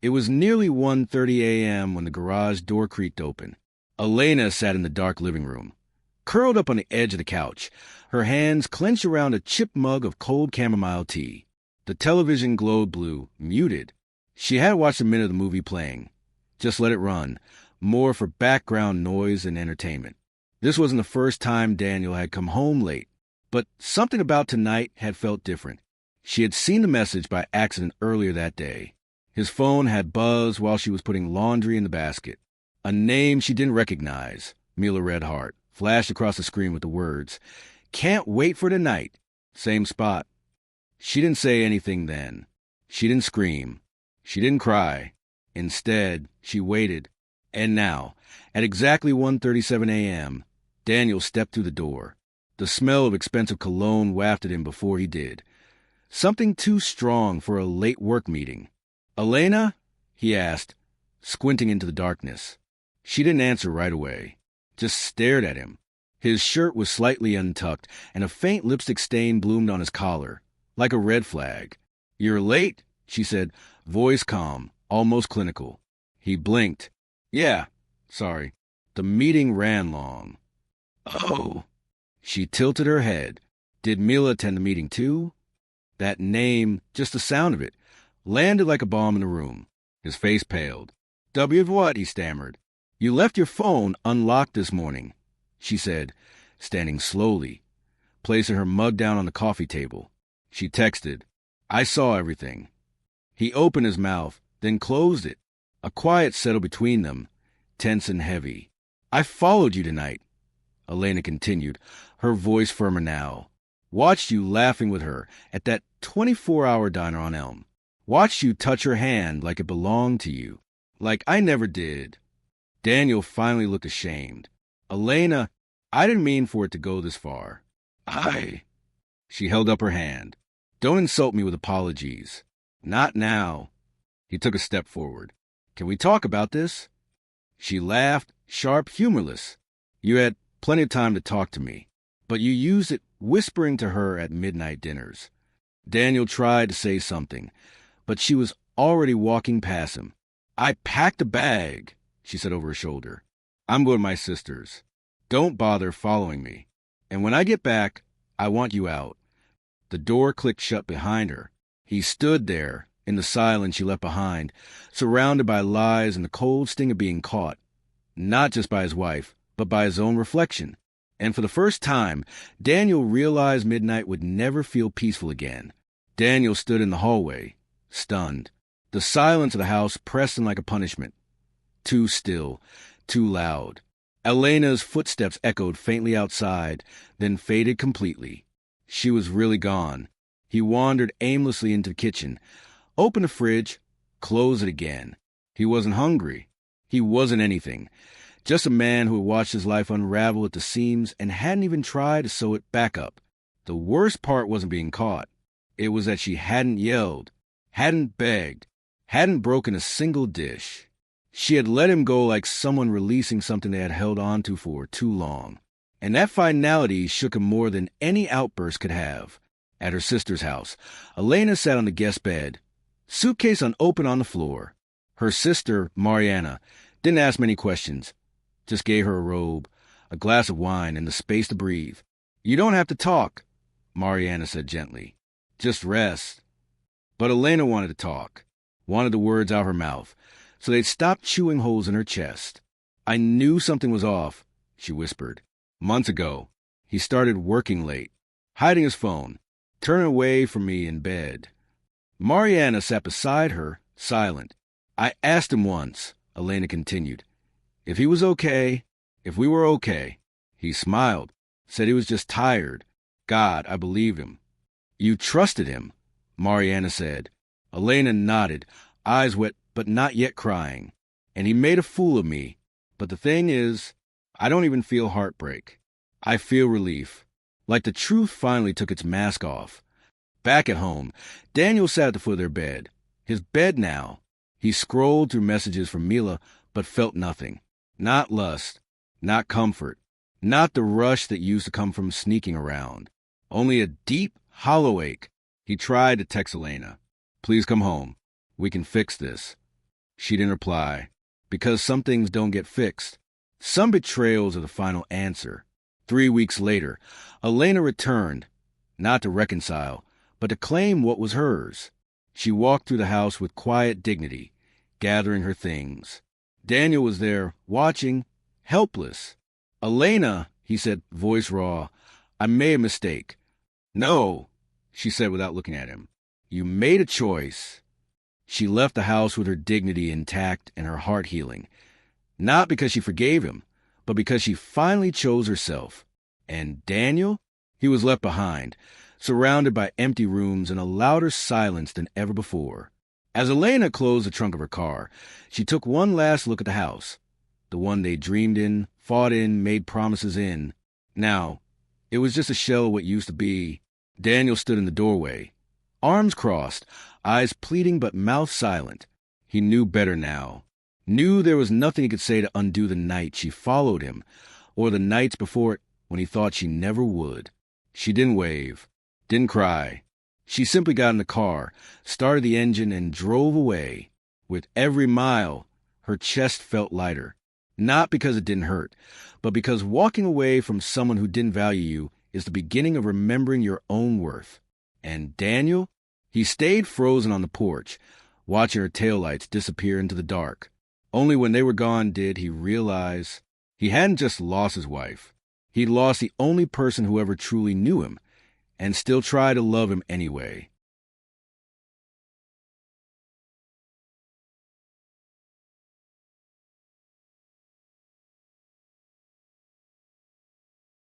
It was nearly 1:30 a.m. when the garage door creaked open. Elena sat in the dark living room, curled up on the edge of the couch, her hands clenched around a chipped mug of cold chamomile tea. The television glowed blue, muted. She had watched a minute of the movie playing. Just let it run, more for background noise and entertainment. This wasn't the first time Daniel had come home late, but something about tonight had felt different. She had seen the message by accident earlier that day. His phone had buzzed while she was putting laundry in the basket. A name she didn't recognize, Mila Redheart, flashed across the screen with the words, "Can't wait for tonight." Same spot. She didn't say anything then. She didn't scream. She didn't cry. Instead, she waited. And now, at exactly 1:37 a.m., Daniel stepped through the door. The smell of expensive cologne wafted him before he did. Something too strong for a late work meeting. "Elena?" he asked, squinting into the darkness. She didn't answer right away, just stared at him. His shirt was slightly untucked, and a faint lipstick stain bloomed on his collar, like a red flag. "You're late," she said, voice calm, almost clinical. He blinked. "Yeah, sorry. The meeting ran long." "Oh." She tilted her head. Did Mila attend the meeting too? That name, just the sound of it, landed like a bomb in the room. His face paled. "W of what?" he stammered. "You left your phone unlocked this morning," she said, standing slowly, placing her mug down on the coffee table. She texted, "I saw everything." He opened his mouth, then closed it. A quiet settled between them, tense and heavy. "I followed you tonight," Elena continued, her voice firmer now. "Watched you laughing with her at that 24-hour diner on Elm. Watched you touch her hand like it belonged to you. Like I never did." Daniel finally looked ashamed. "Elena, I didn't mean for it to go this far." She held up her hand. "Don't insult me with apologies. Not now." He took a step forward. "Can we talk about this?" She laughed, sharp, humorless. "You had plenty of time to talk to me, but you used it whispering to her at midnight dinners." Daniel tried to say something, but she was already walking past him. "I packed a bag," she said over her shoulder. "I'm going to my sister's. Don't bother following me. And when I get back, I want you out." The door clicked shut behind her. He stood there, in the silence she left behind, surrounded by lies and the cold sting of being caught, not just by his wife, but by his own reflection. And for the first time, Daniel realized midnight would never feel peaceful again. Daniel stood in the hallway, stunned. The silence of the house pressed him like a punishment. Too still, too loud. Elena's footsteps echoed faintly outside, then faded completely. She was really gone. He wandered aimlessly into the kitchen, opened the fridge, closed it again. He wasn't hungry. He wasn't anything. Just a man who had watched his life unravel at the seams and hadn't even tried to sew it back up. The worst part wasn't being caught. It was that she hadn't yelled, hadn't begged, hadn't broken a single dish. She had let him go like someone releasing something they had held on to for too long. And that finality shook him more than any outburst could have. At her sister's house, Elena sat on the guest bed, suitcase unopened on the floor. Her sister, Mariana, didn't ask many questions, just gave her a robe, a glass of wine, and the space to breathe. "You don't have to talk," Mariana said gently. "Just rest." But Elena wanted to talk, wanted the words out of her mouth, so they'd stop chewing holes in her chest. "I knew something was off," she whispered. "Months ago, he started working late, hiding his phone, turning away from me in bed." Mariana sat beside her, silent. "I asked him once," Elena continued, "if he was okay, if we were okay. He smiled, said he was just tired. God, I believed him." "You trusted him," Mariana said. Elena nodded, eyes wet but not yet crying. "And he made a fool of me. But the thing is, I don't even feel heartbreak. I feel relief. Like the truth finally took its mask off." Back at home, Daniel sat at the foot of their bed. His bed now. He scrolled through messages from Mila, but felt nothing. Not lust, not comfort, not the rush that used to come from sneaking around. Only a deep, hollow ache. He tried to text Elena. "Please come home. We can fix this." She didn't reply. Because some things don't get fixed. Some betrayals are the final answer. 3 weeks later, Elena returned, not to reconcile, but to claim what was hers. She walked through the house with quiet dignity, gathering her things. Daniel was there, watching, helpless. "Elena," he said, voice raw, "I made a mistake." "No," she said without looking at him. "You made a choice." She left the house with her dignity intact and her heart healing. Not because she forgave him, but because she finally chose herself. And Daniel? He was left behind, surrounded by empty rooms and a louder silence than ever before. As Elena closed the trunk of her car, she took one last look at the house. The one they dreamed in, fought in, made promises in. Now, it was just a shell of what used to be. Daniel stood in the doorway, arms crossed, eyes pleading but mouth silent. He knew better now. Knew there was nothing he could say to undo the night she followed him, or the nights before it when he thought she never would. She didn't wave, didn't cry. She simply got in the car, started the engine, and drove away. With every mile, her chest felt lighter. Not because it didn't hurt, but because walking away from someone who didn't value you is the beginning of remembering your own worth. And Daniel? He stayed frozen on the porch, watching her taillights disappear into the dark. Only when they were gone did he realize he hadn't just lost his wife. He'd lost the only person who ever truly knew him, and still tried to love him anyway.